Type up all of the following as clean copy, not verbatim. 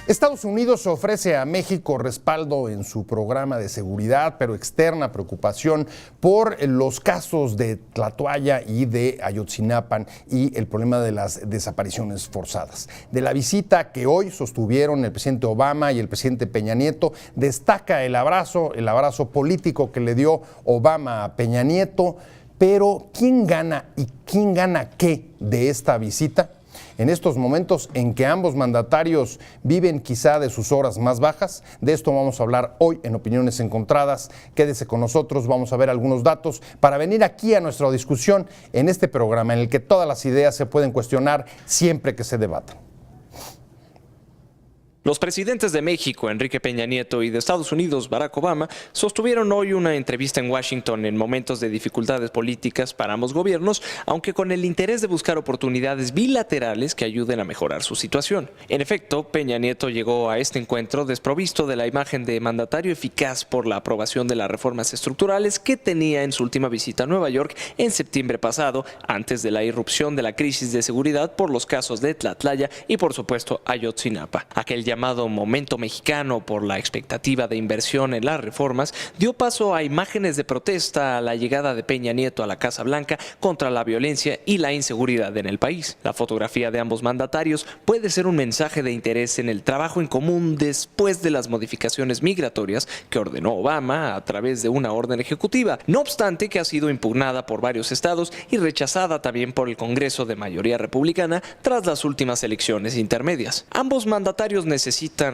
Estados Unidos ofrece a México respaldo en su programa de seguridad, pero externa preocupación por los casos de Tlatoaya y de Ayotzinapa y el problema de las desapariciones forzadas. De la visita que hoy sostuvieron el presidente Obama y el presidente Peña Nieto, destaca el abrazo político que le dio Obama a Peña Nieto, pero ¿quién gana y quién gana qué de esta visita? En estos momentos en que ambos mandatarios viven quizá de sus horas más bajas, de esto vamos a hablar hoy en Opiniones Encontradas. Quédese con nosotros, vamos a ver algunos datos para venir aquí a nuestra discusión en este programa en el que todas las ideas se pueden cuestionar siempre que se debatan. Los presidentes de México, Enrique Peña Nieto, y de Estados Unidos, Barack Obama, sostuvieron hoy una entrevista en Washington en momentos de dificultades políticas para ambos gobiernos, aunque con el interés de buscar oportunidades bilaterales que ayuden a mejorar su situación. En efecto, Peña Nieto llegó a este encuentro desprovisto de la imagen de mandatario eficaz por la aprobación de las reformas estructurales que tenía en su última visita a Nueva York en septiembre pasado, antes de la irrupción de la crisis de seguridad por los casos de Tlatlaya y, por supuesto, Ayotzinapa. Aquel llamado momento mexicano por la expectativa de inversión en las reformas dio paso a imágenes de protesta a la llegada de Peña Nieto a la Casa Blanca contra la violencia y la inseguridad en el país. La fotografía de ambos mandatarios puede ser un mensaje de interés en el trabajo en común después de las modificaciones migratorias que ordenó Obama a través de una orden ejecutiva, no obstante que ha sido impugnada por varios estados y rechazada también por el Congreso de mayoría republicana tras las últimas elecciones intermedias. Ambos mandatarios necesitan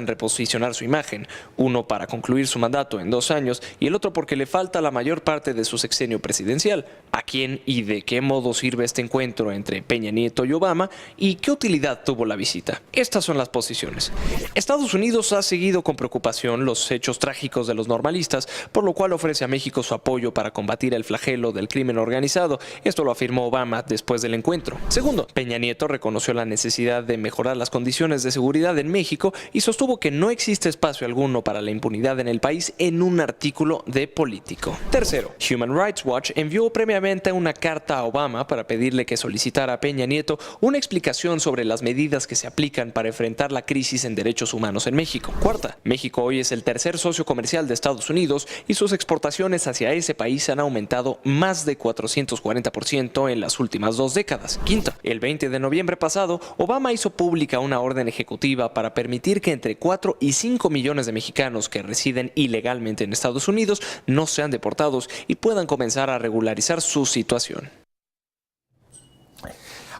reposicionar su imagen, uno para concluir su mandato en 2 años y el otro porque le falta la mayor parte de su sexenio presidencial. ¿A quién y de qué modo sirve este encuentro entre Peña Nieto y Obama y qué utilidad tuvo la visita? Estas son las posiciones. Estados Unidos ha seguido con preocupación los hechos trágicos de los normalistas, por lo cual ofrece a México su apoyo para combatir el flagelo del crimen organizado. Esto lo afirmó Obama después del encuentro. Segundo, Peña Nieto reconoció la necesidad de mejorar las condiciones de seguridad en México y sostuvo que no existe espacio alguno para la impunidad en el país en un artículo de Político. Tercero, Human Rights Watch envió previamente una carta a Obama para pedirle que solicitara a Peña Nieto una explicación sobre las medidas que se aplican para enfrentar la crisis en derechos humanos en México. Cuarta, México hoy es el tercer socio comercial de Estados Unidos y sus exportaciones hacia ese país han aumentado más de 440% en las últimas 2 décadas. Quinta, el 20 de noviembre pasado, Obama hizo pública una orden ejecutiva para permitir que entre 4 y 5 millones de mexicanos que residen ilegalmente en Estados Unidos no sean deportados y puedan comenzar a regularizar su situación.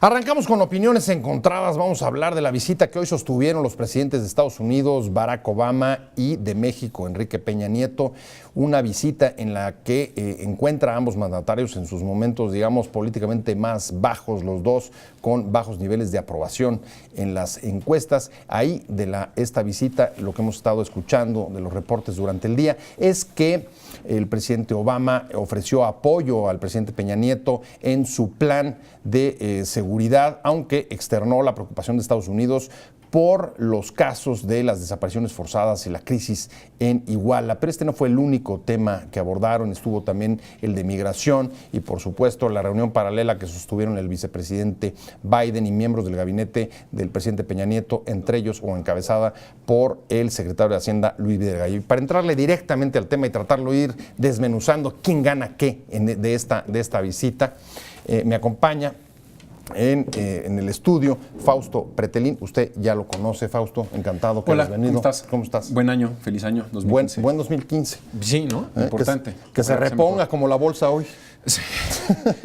Arrancamos con opiniones encontradas. Vamos a hablar de la visita que hoy sostuvieron los presidentes de Estados Unidos, Barack Obama, y de México, Enrique Peña Nieto. Una visita en la que encuentra a ambos mandatarios en sus momentos, digamos, políticamente más bajos, los dos con bajos niveles de aprobación en las encuestas. Ahí esta visita, lo que hemos estado escuchando de los reportes durante el día, es que el presidente Obama ofreció apoyo al presidente Peña Nieto en su plan de seguridad, aunque externó la preocupación de Estados Unidos por los casos de las desapariciones forzadas y la crisis en Iguala. Pero este no fue el único tema que abordaron, estuvo también el de migración y, por supuesto, la reunión paralela que sostuvieron el vicepresidente Biden y miembros del gabinete del presidente Peña Nieto, entre ellos o encabezada por el secretario de Hacienda, Luis Videgaray. Y para entrarle directamente al tema y tratarlo de ir desmenuzando quién gana qué de esta visita, me acompaña en el estudio Fausto Pretelín. Usted ya lo conoce, Fausto, encantado que hayas venido. ¿Cómo estás? Buen año, feliz año 2015. Buen 2015. Sí, ¿no? Importante. Que se reponga como la bolsa hoy.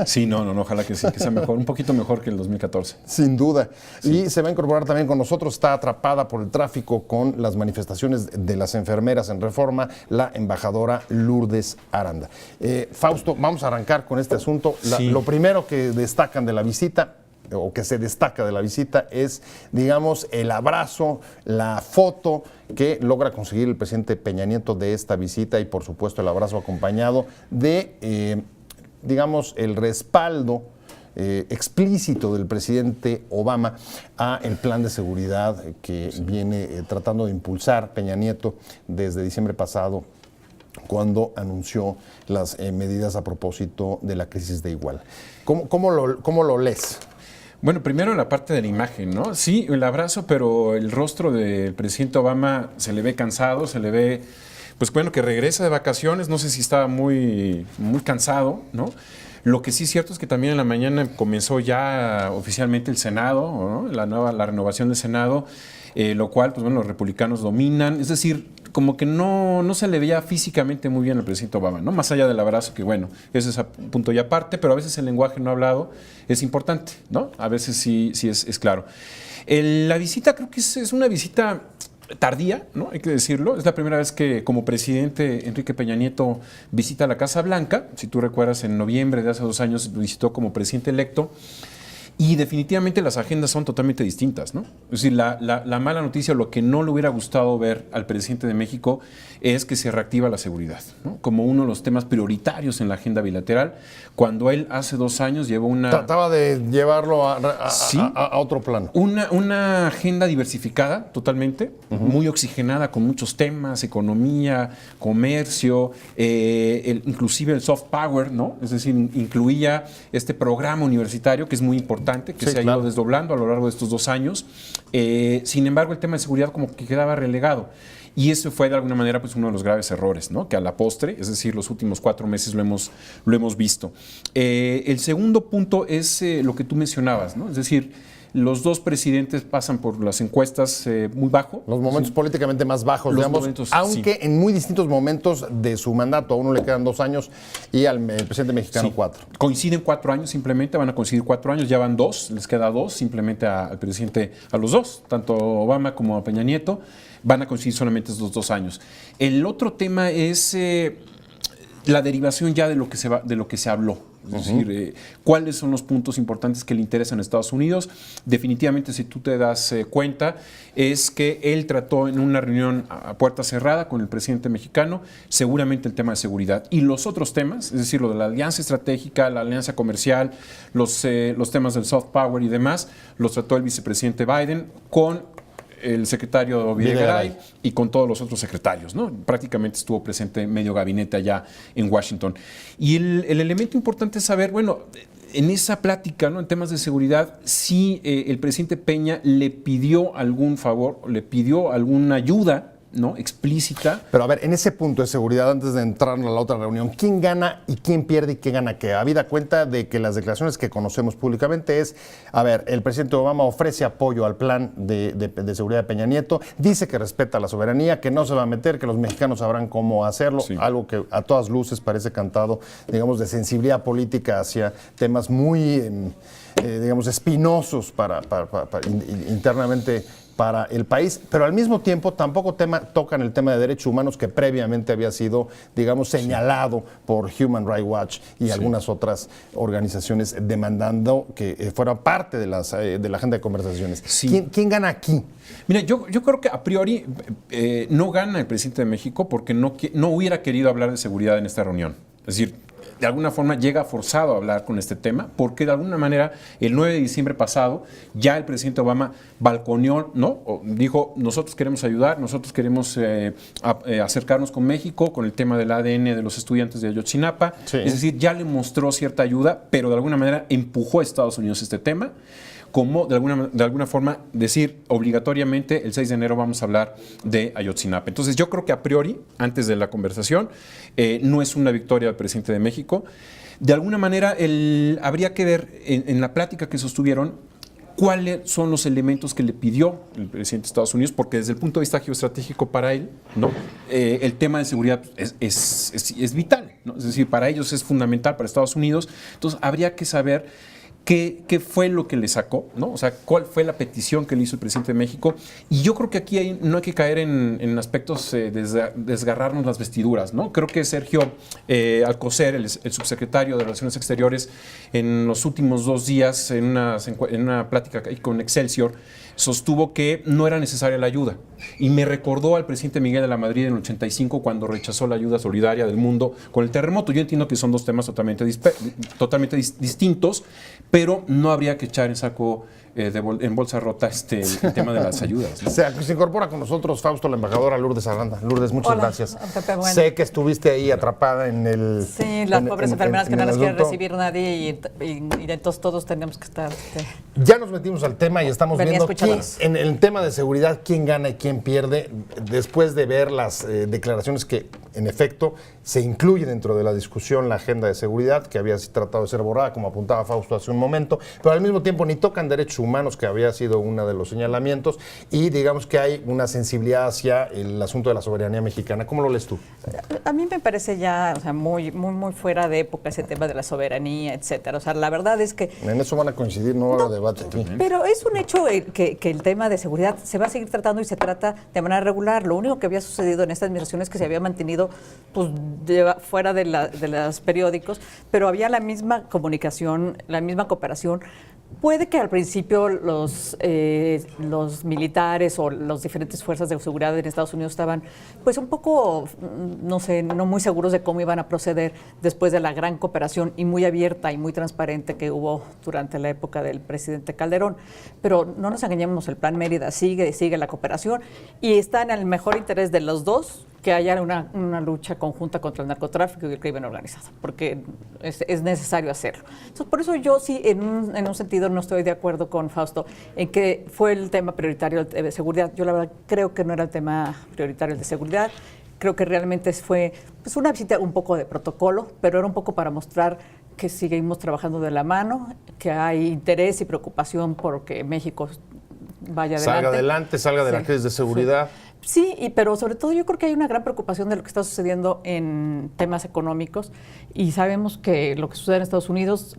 Sí, no, ojalá que sí, que sea mejor, un poquito mejor que el 2014. Sin duda. Sí. Y se va a incorporar también con nosotros, está atrapada por el tráfico con las manifestaciones de las enfermeras en Reforma, la embajadora Lourdes Aranda. Fausto, vamos a arrancar con este asunto. Lo primero que destacan de la visita, o que se destaca de la visita, es, digamos, el abrazo, la foto que logra conseguir el presidente Peña Nieto de esta visita y, por supuesto, el abrazo acompañado de, digamos, el respaldo explícito del presidente Obama a el plan de seguridad que viene tratando de impulsar Peña Nieto desde diciembre pasado, cuando anunció las medidas a propósito de la crisis de Iguala. ¿Cómo lo lees? Bueno, primero la parte de la imagen, ¿no? Sí, el abrazo, pero el rostro del presidente Obama se le ve cansado, se le ve, pues bueno, que regresa de vacaciones, no sé si estaba muy cansado, ¿no? Lo que sí es cierto es que también en la mañana comenzó ya oficialmente el Senado, ¿no? La renovación del Senado, lo cual, pues bueno, los republicanos dominan, es decir, como que no se le veía físicamente muy bien al presidente Obama, ¿no? Más allá del abrazo, que bueno, ese es un punto y aparte, pero a veces el lenguaje no hablado es importante, ¿no? A veces sí es claro. La visita creo que es una visita tardía, ¿no? Hay que decirlo. Es la primera vez que como presidente Enrique Peña Nieto visita la Casa Blanca. Si tú recuerdas, en noviembre de hace 2 años visitó como presidente electo. Y definitivamente las agendas son totalmente distintas, ¿no? Es decir, la mala noticia, lo que no le hubiera gustado ver al presidente de México es que se reactiva la seguridad, ¿no? Como uno de los temas prioritarios en la agenda bilateral, cuando él hace 2 años llevó una... Trataba de llevarlo Sí. a otro plano. Una agenda diversificada totalmente, muy oxigenada con muchos temas, economía, comercio, inclusive el soft power, ¿no? Es decir, incluía este programa universitario que es muy importante, que Sí, se ha ido desdoblando a lo largo de estos 2 años. Sin embargo, el tema de seguridad como que quedaba relegado. Y eso fue de alguna manera pues uno de los graves errores, ¿no? Que a la postre, es decir, los últimos 4 meses lo hemos visto. El segundo punto es lo que tú mencionabas, ¿no? Es decir, los 2 presidentes pasan por las encuestas muy bajo. Los momentos políticamente más bajos Los de ambos, momentos, aunque sí. en muy distintos momentos de su mandato. A uno le quedan 2 años y al presidente mexicano Sí. 4. Coinciden 4 años simplemente, van a coincidir 4 años, ya van 2, les queda 2 simplemente al presidente, a los 2, tanto Obama como a Peña Nieto, van a coincidir solamente estos 2 años. El otro tema es la derivación ya de lo que se habló. Es decir, cuáles son los puntos importantes que le interesan a Estados Unidos. Definitivamente, si tú te das cuenta, es que él trató en una reunión a puerta cerrada con el presidente mexicano, seguramente el tema de seguridad. Y los otros temas, es decir, lo de la alianza estratégica, la alianza comercial, los temas del soft power y demás, los trató el vicepresidente Biden con el secretario Videgaray y con todos los otros secretarios, ¿no? Prácticamente estuvo presente medio gabinete allá en Washington. Y el elemento importante es saber, bueno, en esa plática, ¿no? En temas de seguridad, si el presidente Peña le pidió algún favor, le pidió alguna ayuda, ¿no? Explícita. Pero a ver, en ese punto de seguridad, antes de entrar a la otra reunión, ¿quién gana y quién pierde y quién gana qué? Habida cuenta de que las declaraciones que conocemos públicamente es, a ver, el presidente Obama ofrece apoyo al plan de seguridad de Peña Nieto, dice que respeta la soberanía, que no se va a meter, que los mexicanos sabrán cómo hacerlo, Sí. algo que a todas luces parece cantado, digamos, de sensibilidad política hacia temas muy, digamos, espinosos internamente para el país, pero al mismo tiempo tampoco tocan el tema de derechos humanos que previamente había sido, digamos, señalado por Human Rights Watch y algunas otras organizaciones demandando que fuera parte de la agenda de conversaciones. Sí. ¿Quién gana aquí? Mira, yo creo que a priori no gana el presidente de México porque no hubiera querido hablar de seguridad en esta reunión. Es decir, de alguna forma llega forzado a hablar con este tema, porque de alguna manera el 9 de diciembre pasado ya el presidente Obama balconeó, ¿no? Dijo, nosotros queremos ayudar, nosotros queremos acercarnos con México con el tema del ADN de los estudiantes de Ayotzinapa. Sí. Es decir, ya le mostró cierta ayuda, pero de alguna manera empujó a Estados Unidos este tema, como de alguna forma decir obligatoriamente el 6 de enero vamos a hablar de Ayotzinapa. Entonces yo creo que a priori, antes de la conversación, no es una victoria del presidente de México. De alguna manera habría que ver en la plática que sostuvieron cuáles son los elementos que le pidió el presidente de Estados Unidos, porque desde el punto de vista geoestratégico para él, ¿no? El tema de seguridad es vital, ¿no? Es decir, para ellos es fundamental, para Estados Unidos. Entonces habría que saber ¿qué fue lo que le sacó? ¿No? O sea, ¿cuál fue la petición que le hizo el presidente de México? Y yo creo que aquí no hay que caer en aspectos desgarrarnos las vestiduras, ¿no? Creo que Sergio Alcocer, el subsecretario de Relaciones Exteriores, en los últimos 2 días, en una plática con Excelsior, sostuvo que no era necesaria la ayuda. Y me recordó al presidente Miguel de la Madrid en el 85 cuando rechazó la ayuda solidaria del mundo con el terremoto. Yo entiendo que son 2 temas totalmente distintos, pero no habría que echar en saco en bolsa rota el tema de las ayudas, ¿no? Se incorpora con nosotros Fausto, la embajadora Lourdes Aranda. Lourdes, muchas Hola, gracias. Pepe, bueno. Sé que estuviste ahí atrapada en el... Sí, las pobres enfermeras que no las quieren asunto. recibir nadie y entonces todos tenemos que estar... Ya nos metimos al tema y estamos Venía viendo escuchándolos. en el tema de seguridad quién gana y quién pierde, después de ver las declaraciones que en efecto se incluye dentro de la discusión la agenda de seguridad, que había tratado de ser borrada, como apuntaba Fausto hace un momento, pero al mismo tiempo ni tocan derechos humanos, que había sido uno de los señalamientos, y digamos que hay una sensibilidad hacia el asunto de la soberanía mexicana. ¿Cómo lo lees tú? A mí me parece ya, o sea, muy fuera de época ese tema de la soberanía, etcétera. O sea, la verdad es que... En eso van a coincidir, no va a haber debate aquí. Pero es un hecho que el tema de seguridad se va a seguir tratando y se trata de manera regular. Lo único que había sucedido en esta administración es que se había mantenido pues, fuera de los periódicos, pero había la misma comunicación, la misma cooperación. Puede que al principio los militares o las diferentes fuerzas de seguridad en Estados Unidos estaban pues un poco, no sé, no muy seguros de cómo iban a proceder después de la gran cooperación y muy abierta y muy transparente que hubo durante la época del presidente Calderón. Pero no nos engañemos, el Plan Mérida sigue la cooperación y está en el mejor interés de los dos que haya una lucha conjunta contra el narcotráfico y el crimen organizado, porque es necesario hacerlo. Entonces, por eso yo sí, en un sentido, no estoy de acuerdo con Fausto en que fue el tema prioritario de seguridad. Yo la verdad creo que no era el tema prioritario el de seguridad. Creo que realmente fue pues, una visita un poco de protocolo, pero era un poco para mostrar que seguimos trabajando de la mano, que hay interés y preocupación por que México vaya adelante. Salga de la crisis de seguridad. Sí, pero sobre todo yo creo que hay una gran preocupación de lo que está sucediendo en temas económicos y sabemos que lo que sucede en Estados Unidos,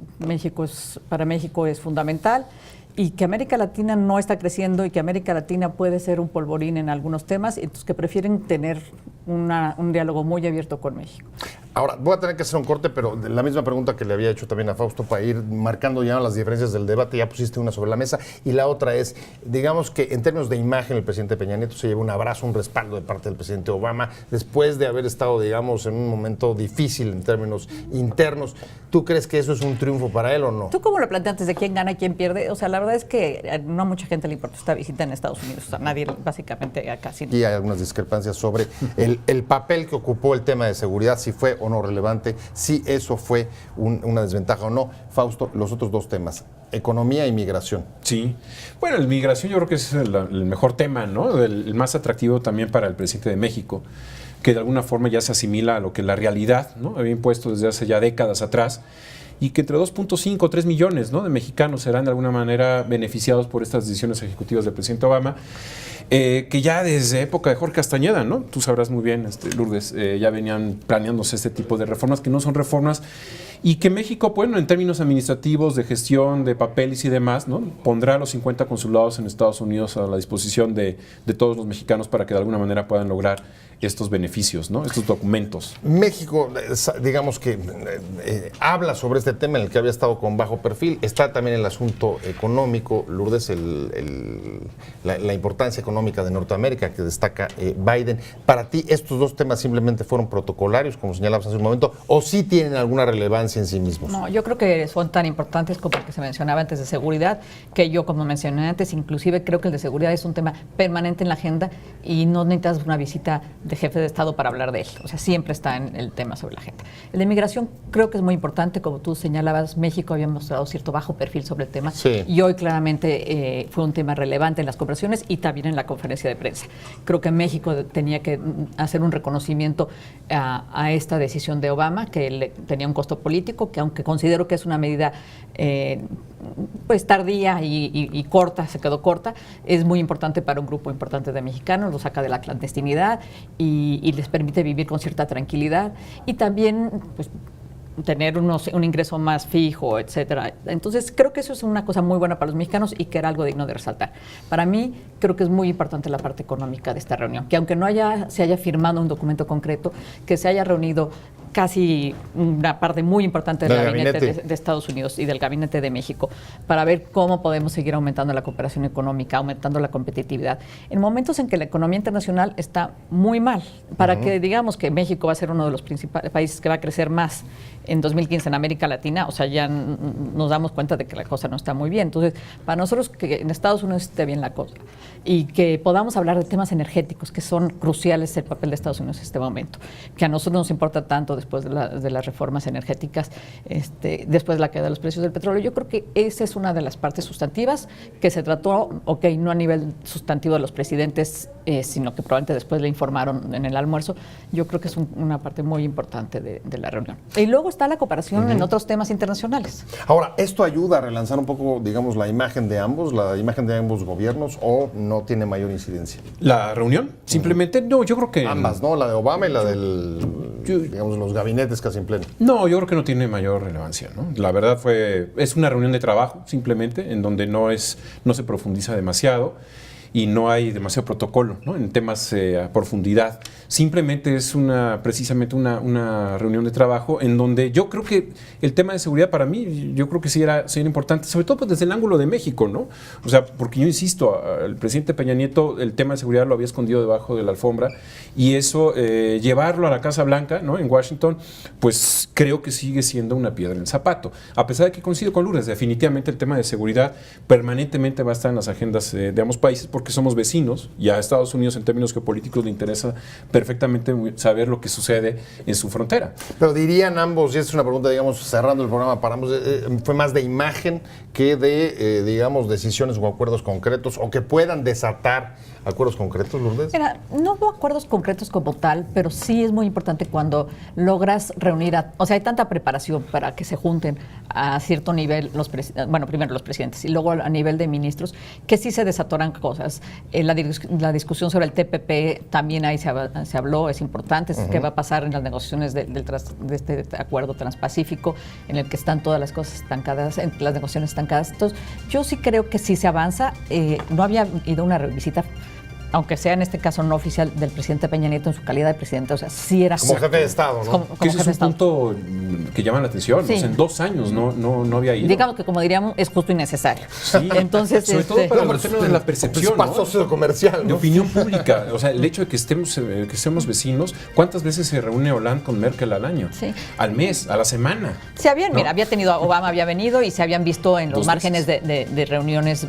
para México es fundamental y que América Latina no está creciendo y que América Latina puede ser un polvorín en algunos temas, entonces que prefieren tener un diálogo muy abierto con México. Ahora, voy a tener que hacer un corte, pero la misma pregunta que le había hecho también a Fausto para ir marcando ya las diferencias del debate, ya pusiste una sobre la mesa, y la otra es, digamos que en términos de imagen el presidente Peña Nieto se lleva un abrazo, un respaldo de parte del presidente Obama, después de haber estado, digamos, en un momento difícil en términos internos. ¿Tú crees que eso es un triunfo para él o no? ¿Tú cómo lo planteaste de quién gana y quién pierde? O sea, la verdad es que no a mucha gente le importa esta visita en Estados Unidos, o sea, nadie, básicamente, acá sí. Y hay algunas discrepancias sobre el papel que ocupó el tema de seguridad, si fue o no relevante, si eso fue una desventaja o no. Fausto, los otros dos temas, economía y migración. Sí. Bueno, la migración yo creo que es el mejor tema, ¿no? El más atractivo también para el presidente de México, que de alguna forma ya se asimila a lo que la realidad, ¿no?, había impuesto desde hace ya décadas atrás, y que entre 2.5 o 3 millones, ¿no?, de mexicanos serán de alguna manera beneficiados por estas decisiones ejecutivas del presidente Obama, que ya desde época de Jorge Castañeda, ¿no?, tú sabrás muy bien, Lourdes, ya venían planeándose este tipo de reformas que no son reformas y que México, bueno, en términos administrativos, de gestión, de papeles y demás, ¿no?, pondrá los 50 consulados en Estados Unidos a la disposición de todos los mexicanos para que de alguna manera puedan lograr estos beneficios, ¿no?, estos documentos. México, digamos que habla sobre este tema en el que había estado con bajo perfil. Está también el asunto económico, Lourdes, la importancia económica de Norteamérica que destaca Biden. Para ti, ¿estos dos temas simplemente fueron protocolarios, como señalabas hace un momento, o sí tienen alguna relevancia en sí mismos? No, yo creo que son tan importantes como el que se mencionaba antes de seguridad, que yo, como mencioné antes, inclusive creo que el de seguridad es un tema permanente en la agenda y no necesitas una visita de jefe de Estado para hablar de él. O sea, siempre está en el tema sobre la agenda. El de migración creo que es muy importante. Como tú señalabas, México había mostrado cierto bajo perfil sobre el tema. Sí. Y hoy claramente fue un tema relevante en las conversaciones y también en la conferencia de prensa. Creo que México tenía que hacer un reconocimiento a esta decisión de Obama, que tenía un costo político, que aunque considero que es una medida pues tardía y corta, se quedó corta, es muy importante para un grupo importante de mexicanos, lo saca de la clandestinidad y les permite vivir con cierta tranquilidad y también pues, tener un ingreso más fijo, etcétera. Entonces, creo que eso es una cosa muy buena para los mexicanos y que era algo digno de resaltar. Para mí, creo que es muy importante la parte económica de esta reunión, que aunque no se haya firmado un documento concreto, que se haya reunido casi una parte muy importante del gabinete de Estados Unidos y del gabinete de México para ver cómo podemos seguir aumentando la cooperación económica, aumentando la competitividad. En momentos en que la economía internacional está muy mal, para que digamos que México va a ser uno de los principales países que va a crecer más en 2015 en América Latina, o sea, ya nos damos cuenta de que la cosa no está muy bien. Entonces, para nosotros que en Estados Unidos esté bien la cosa y que podamos hablar de temas energéticos, que son cruciales el papel de Estados Unidos en este momento, que a nosotros nos importa tanto después de las reformas energéticas, después de la caída de los precios del petróleo, yo creo que esa es una de las partes sustantivas que se trató, no a nivel sustantivo de los presidentes, sino que probablemente después le informaron en el almuerzo. Yo creo que es una parte muy importante de la reunión. Y luego está la cooperación en otros temas internacionales. Ahora, ¿esto ayuda a relanzar un poco, digamos, la imagen de ambos gobiernos, o no tiene mayor incidencia? ¿La reunión? Simplemente, no, yo creo que... Ambas, ¿no? La de Obama y la digamos, los gabinetes casi en pleno. No, yo creo que no tiene mayor relevancia, ¿no? La verdad es una reunión de trabajo, simplemente, en donde no se profundiza demasiado y no hay demasiado protocolo, ¿no? En temas a profundidad. Simplemente es precisamente una reunión de trabajo en donde yo creo que el tema de seguridad para mí, yo creo que sí era importante, sobre todo pues desde el ángulo de México, ¿no? O sea, porque yo insisto, el presidente Peña Nieto, el tema de seguridad lo había escondido debajo de la alfombra, y eso, llevarlo a la Casa Blanca, ¿no? En Washington, pues creo que sigue siendo una piedra en el zapato. A pesar de que coincido con Lourdes, definitivamente el tema de seguridad permanentemente va a estar en las agendas de ambos países, porque somos vecinos, y a Estados Unidos en términos geopolíticos le interesa perfectamente saber lo que sucede en su frontera. Pero dirían ambos, y esta es una pregunta, digamos, cerrando el programa para ambos, fue más de imagen que de, digamos, decisiones o acuerdos concretos, o que puedan desatar acuerdos concretos, Lourdes. Mira, no hubo acuerdos concretos como tal, pero sí es muy importante cuando logras reunir o sea, hay tanta preparación para que se junten a cierto nivel primero los presidentes y luego a nivel de ministros, que sí se desatoran cosas. La discusión sobre el TPP también ahí se habló, es importante, qué va a pasar en las negociaciones de este acuerdo transpacífico, en el que están todas las cosas estancadas, las negociaciones estancadas. Entonces, yo sí creo que sí se avanza. No había ido una visita, aunque sea en este caso no oficial, del presidente Peña Nieto en su calidad de presidente, o sea, sí era como jefe de Estado, ¿no? Como que ese jefe es un punto que llama la atención. Sí. O sea, en 2 años no había ido. Digamos que, como diríamos, es justo y necesario. Sí. Entonces, sobre todo para el término de la percepción, Para ¿no? socio comercial, De ¿no? opinión pública. O sea, el hecho de que estemos vecinos, ¿cuántas veces se reúne Hollande con Merkel al año? Sí. Al mes, a la semana. Mira, había tenido, Obama había venido y se habían visto en los 2 márgenes de reuniones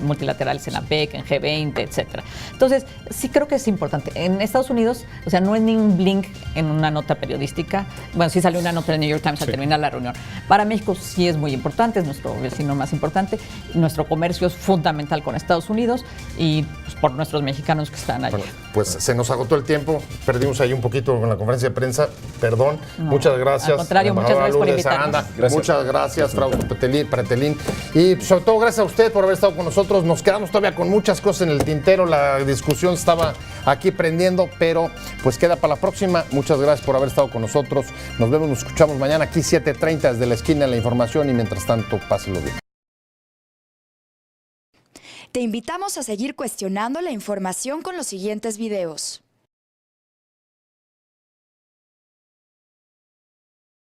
multilaterales en la PEC, en G20, etcétera. Entonces, sí creo que es importante. En Estados Unidos, o sea, no es ni un blink en una nota periodística. Bueno, sí salió una nota del New York Times al terminar la reunión. Para México sí es muy importante, es nuestro vecino más importante. Nuestro comercio es fundamental con Estados Unidos y pues, por nuestros mexicanos que están allá. Bueno, pues se nos agotó el tiempo, perdimos ahí un poquito con la conferencia de prensa, perdón. No, muchas gracias. al contrario, muchas gracias por Lourdes invitarnos. Aranda, Gracias. muchas gracias, Frausto Pretelín. Y sobre todo gracias a usted por haber estado con nosotros. Nos quedamos todavía con muchas cosas en el tintero, la discusión estaba aquí prendiendo, pero pues queda para la próxima. Muchas gracias por haber estado con nosotros. Nos vemos, nos escuchamos mañana aquí 7:30 desde la esquina de la información, y mientras tanto, pásenlo bien. Te invitamos a seguir cuestionando la información con los siguientes videos.